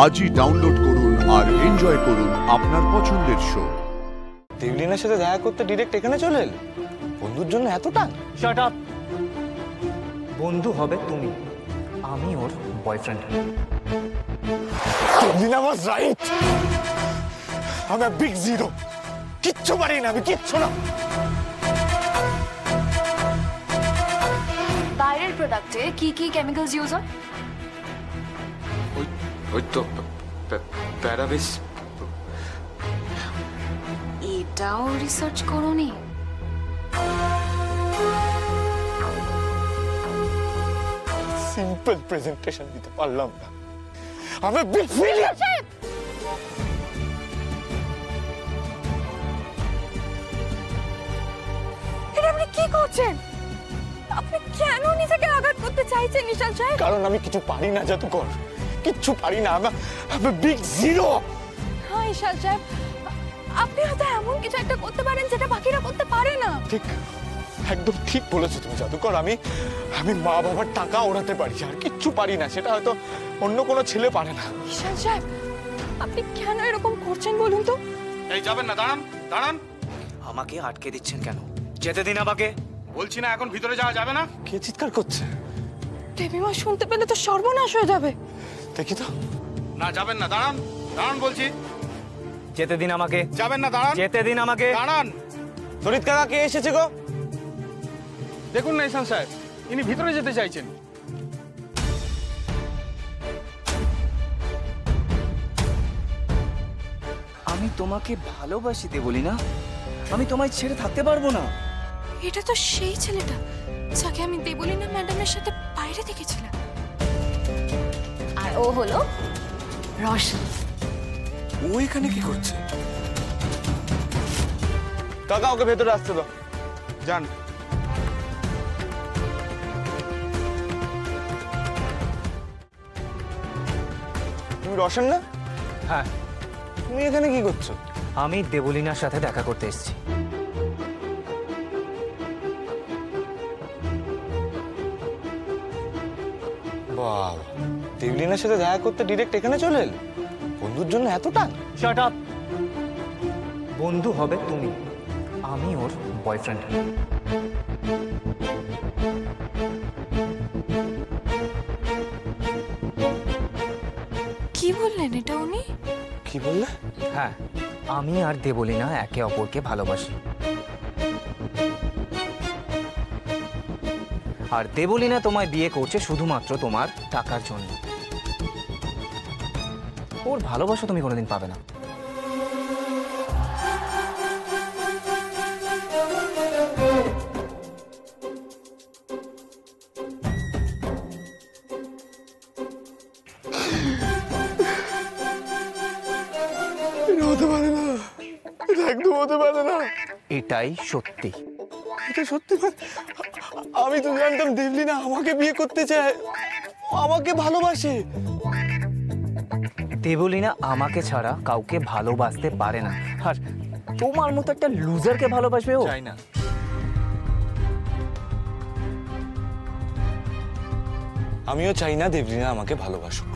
আজই ডাউনলোড করুন আর এনজয় করুন আপনার পছন্দের শো। দেবলিনার সাথে দেখা করতে ডিরেক্ট এখানে চলে এলে? বন্ধুর জন্য এতটা? Shut up. বন্ধু হবে তুমি, আমি ওর বয়ফ্রেন্ড। Deblina was right. আমি বিগ জিরো, কিচ্ছু পারি না, আমি কিচ্ছু না। বাইরের প্রোডাক্টে কি কি কেমিক্যালস ইউজ হয়? ওই তো প্যারাবেস। এটাও রিসার্চ করোনি? সিম্পল প্রেজেন্টেশন দিতে পারলাম না, আমি বিগ ফেলিয়ার। এটা আপনি কি করছেন? আপনি কেন নিজেকে আঘাত করতে চাইছেন নিশাল সাহেব? কারণ আমি কিছু পারি না জাদুকর, কিচ্ছু পারি না, আমি বিগ জিরো। হ্যাঁ নিশাল সাহেব, আপনি হয়তো এমন কিছু একটা করতে পারেন যেটা বাকিরা করতে পারে না। ঠিক, একদম ঠিক বলেছো তুমি জাদুকর। আমি মা বাবার টাকা ওড়াতে পারি, আর কিচ্ছু পারি না, সেটা হয়তো অন্য কোনো ছেলে পারে না। নিশাল সাহেব, আপনি কেন এরকম করছেন বলুন তো? এই যাবেন না, দাঁড়ান দাঁড়ান। আমাকে আটকে দিচ্ছেন কেন? যেতে দিন আমাকে। বলছি না এখন ভিতরে যাওয়া যাবে না। কে চিৎকার করছে? দেবীমা শুনতে পেলে তো সর্বনাশ হয়ে যাবে। দেখি তো। না যাবেন না, দাঁড়ান দাঁড়ান বলছি। যেতে দিন আমাকে। যাবেন না, দাঁড়ান। যেতে দিন আমাকে। দাঁড়ান। তরিত কাকা কে এসেছে গো? দেখুন না ইসান সাহেব, ইনি ভিতরে যেতে চাইছেন। আমি তোমাকে ভালোবাসি দেবলি না, আমি তোমায় ছেড়ে থাকতে পারবো না। এটা তো সেই ছেলেটা যাকে আমি দেবলীনা ম্যাডামের সাথে বাইরে দেখেছিলাম। আর ও হলো রোশন। ও এখানে কি করছে? কাকা ওকে ভেতরে আসতে দাও। যান। তুমি রোশন না? হ্যাঁ। তুমি এখানে কি করছো? আমি দেবলিনার সাথে দেখা করতে এসেছি। বাহ, দেবলিনার সাথে দেখা করতে ডিরেক্ট এখানে চলে এলে? বন্ধুর জন্য এতটা? Shut up. বন্ধু হবে তুমি, আমি ওর বয়ফ্রেন্ড। কি বললেন এটা উনি? কি বললে? হ্যাঁ, আমি আর দেবলিনা একে অপরকে ভালোবাসি। আর দেবলিনা তোমায় বিয়ে করছে শুধুমাত্র তোমার টাকার জন্য। ওর ভালোবাসা তুমি কোনোদিন পাবে না। এটা হতে পারে না, এটা একদম হতে পারে না। এটাই সত্যি। এটা সত্যি? আমি তো জানতাম দেবলিনা আমাকে বিয়ে করতে চায়, আমাকে ভালোবাসে। দেবলিনা আমাকে ছাড়া কাউকে ভালোবাসতে পারে না, আর তোমার মতো একটা লুজারকে ভালোবাসবে ও? চাই না। আমিও চাই না দেবলিনা আমাকে ভালোবাসুক।